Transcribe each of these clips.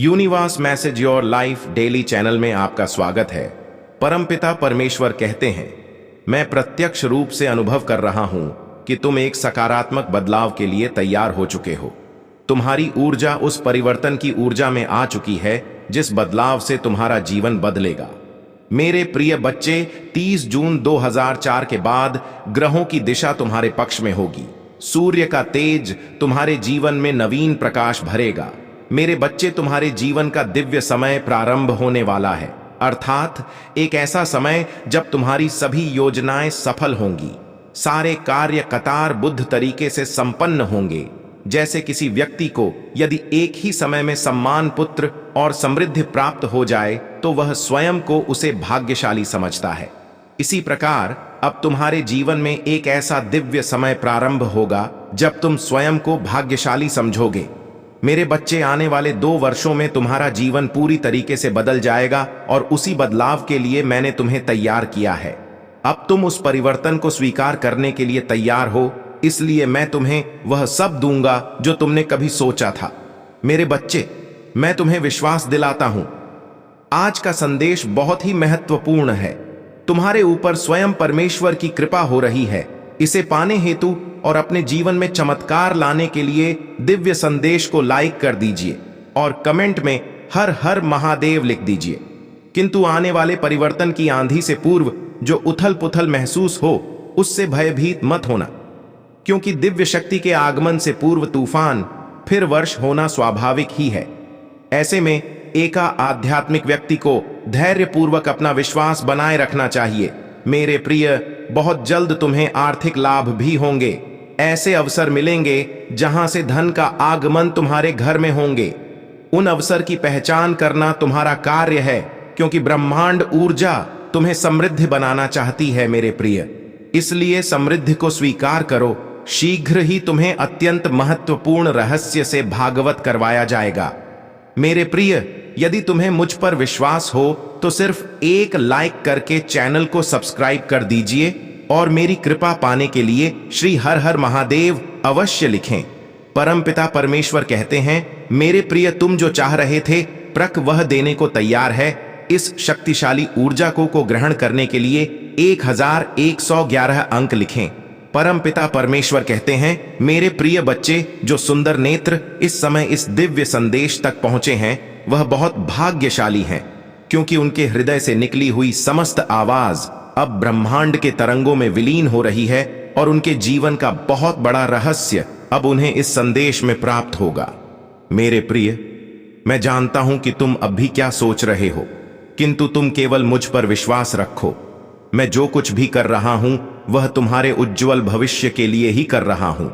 Universe message your life daily channel में आपका स्वागत है। परमपिता परमेश्वर कहते हैं, मैं प्रत्यक्ष रूप से अनुभव कर रहा हूं कि तुम एक सकारात्मक बदलाव के लिए तैयार हो चुके हो। तुम्हारी ऊर्जा उस परिवर्तन की ऊर्जा में आ चुकी है जिस बदलाव से तुम्हारा जीवन बदलेगा। मेरे प्रिय बच्चे, 30 जून 2004 के बाद ग्रहों की दिशा तुम्हारे पक्ष में होगी। सूर्य का तेज तुम्हारे जीवन में नवीन प्रकाश भरेगा। मेरे बच्चे, तुम्हारे जीवन का दिव्य समय प्रारंभ होने वाला है, अर्थात एक ऐसा समय जब तुम्हारी सभी योजनाएं सफल होंगी। सारे कार्य कतारबद्ध तरीके से संपन्न होंगे। जैसे किसी व्यक्ति को यदि एक ही समय में सम्मान, पुत्र और समृद्धि प्राप्त हो जाए तो वह स्वयं को उसे भाग्यशाली समझता है। इसी प्रकार अब तुम्हारे जीवन में एक ऐसा दिव्य समय प्रारंभ होगा जब तुम स्वयं को भाग्यशाली समझोगे। मेरे बच्चे, आने वाले 2 वर्षों में तुम्हारा जीवन पूरी तरीके से बदल जाएगा और उसी बदलाव के लिए मैंने तुम्हें तैयार किया है। अब तुम उस परिवर्तन को स्वीकार करने के लिए तैयार हो, इसलिए मैं तुम्हें वह सब दूंगा जो तुमने कभी सोचा था। मेरे बच्चे, मैं तुम्हें विश्वास दिलाता हूं, आज का संदेश बहुत ही महत्वपूर्ण है। तुम्हारे ऊपर स्वयं परमेश्वर की कृपा हो रही है। इसे पाने हेतु और अपने जीवन में चमत्कार लाने के लिए दिव्य संदेश को लाइक कर दीजिए और कमेंट में हर हर महादेव लिख दीजिए। किंतु आने वाले परिवर्तन की आंधी से पूर्व जो उथल पुथल महसूस हो, उससे भयभीत मत होना, क्योंकि दिव्य शक्ति के आगमन से पूर्व तूफान फिर वर्ष होना स्वाभाविक ही है। ऐसे में एका आध्यात्मिक व्यक्ति को धैर्यपूर्वक अपना विश्वास बनाए रखना चाहिए। मेरे प्रिय, बहुत जल्द तुम्हें आर्थिक लाभ भी होंगे। ऐसे अवसर मिलेंगे जहां से धन का आगमन तुम्हारे घर में होंगे। उन अवसर की पहचान करना तुम्हारा कार्य है, क्योंकि ब्रह्मांड ऊर्जा तुम्हें समृद्ध बनाना चाहती है। मेरे प्रिय, इसलिए समृद्धि को स्वीकार करो। शीघ्र ही तुम्हें अत्यंत महत्वपूर्ण रहस्य से भागवत करवाया जाएगा। मेरे प्रिय, यदि तुम्हें मुझ पर विश्वास हो तो सिर्फ एक लाइक करके चैनल को सब्सक्राइब कर दीजिए और मेरी कृपा पाने के लिए श्री हर हर महादेव अवश्य लिखें। परमपिता परमेश्वर कहते हैं, मेरे प्रिय, तुम जो चाह रहे थे प्रक वह देने को तैयार है। इस शक्तिशाली ऊर्जा को ग्रहण करने के लिए 1111 अंक लिखें। परमपिता परमेश्वर कहते हैं, मेरे प्रिय बच्चे, जो सुंदर नेत्र इस समय इस दिव्य संदेश तक पहुंचे हैं वह बहुत भाग्यशाली हैं, क्योंकि उनके हृदय से निकली हुई समस्त आवाज अब ब्रह्मांड के तरंगों में विलीन हो रही है और उनके जीवन का बहुत बड़ा रहस्य अब उन्हें इस संदेश में प्राप्त होगा। मेरे प्रिय, मैं जानता हूं कि तुम अब भी क्या सोच रहे हो, किंतु तुम केवल मुझ पर विश्वास रखो। मैं जो कुछ भी कर रहा हूं वह तुम्हारे उज्जवल भविष्य के लिए ही कर रहा हूं।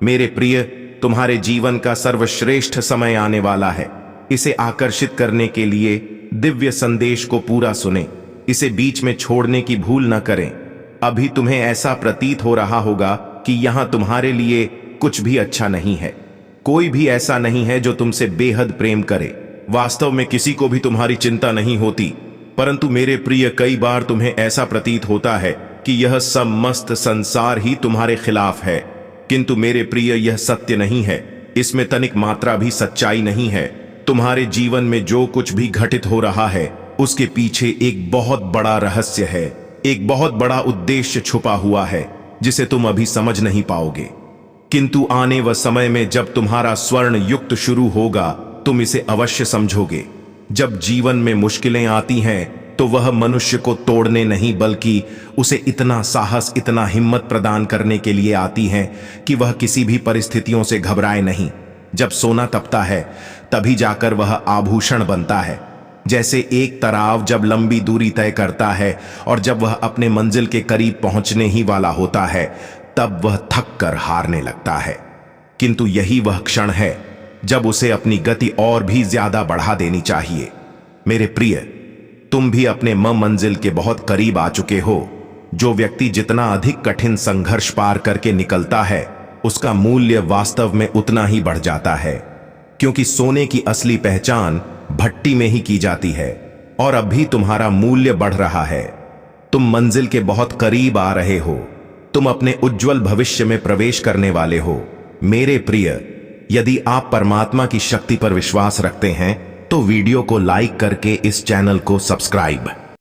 मेरे प्रिय, तुम्हारे जीवन का सर्वश्रेष्ठ समय आने वाला है। इसे आकर्षित करने के लिए दिव्य संदेश को पूरा सुने, इसे बीच में छोड़ने की भूल न करें। अभी तुम्हें ऐसा प्रतीत हो रहा होगा कि यहां तुम्हारे लिए कुछ भी अच्छा नहीं है। कोई भी ऐसा नहीं है जो तुमसे बेहद प्रेम करे। वास्तव में किसी को भी तुम्हारी चिंता नहीं होती। परंतु मेरे प्रिय, कई बार तुम्हें ऐसा प्रतीत होता है कि यह समस्त संसार ही तुम्हारे खिलाफ है। किंतु मेरे प्रिय, यह सत्य नहीं है। इसमें तनिक मात्रा भी सच्चाई नहीं है। तुम्हारे जीवन में जो कुछ भी घटित हो रहा है उसके पीछे एक बहुत बड़ा रहस्य है, एक बहुत बड़ा उद्देश्य छुपा हुआ है जिसे तुम अभी समझ नहीं पाओगे। किंतु आने व समय में जब तुम्हारा स्वर्ण युक्त शुरू होगा, तुम इसे अवश्य समझोगे। जब जीवन में मुश्किलें आती हैं तो वह मनुष्य को तोड़ने नहीं, बल्कि उसे इतना साहस, इतना हिम्मत प्रदान करने के लिए आती हैं कि वह किसी भी परिस्थितियों से घबराए नहीं। जब सोना तपता है तभी जाकर वह आभूषण बनता है। जैसे एक तराव जब लंबी दूरी तय करता है और जब वह अपने मंजिल के करीब पहुंचने ही वाला होता है तब वह थक कर हारने लगता है। किंतु यही वह क्षण है जब उसे अपनी गति और भी ज्यादा बढ़ा देनी चाहिए। मेरे प्रिय, तुम भी अपने मंजिल के बहुत करीब आ चुके हो। जो व्यक्ति जितना अधिक कठिन संघर्ष पार करके निकलता है उसका मूल्य वास्तव में उतना ही बढ़ जाता है, क्योंकि सोने की असली पहचान भट्टी में ही की जाती है। और अभी तुम्हारा मूल्य बढ़ रहा है। तुम मंजिल के बहुत करीब आ रहे हो। तुम अपने उज्जवल भविष्य में प्रवेश करने वाले हो। मेरे प्रिय, यदि आप परमात्मा की शक्ति पर विश्वास रखते हैं तो वीडियो को लाइक करके इस चैनल को सब्सक्राइब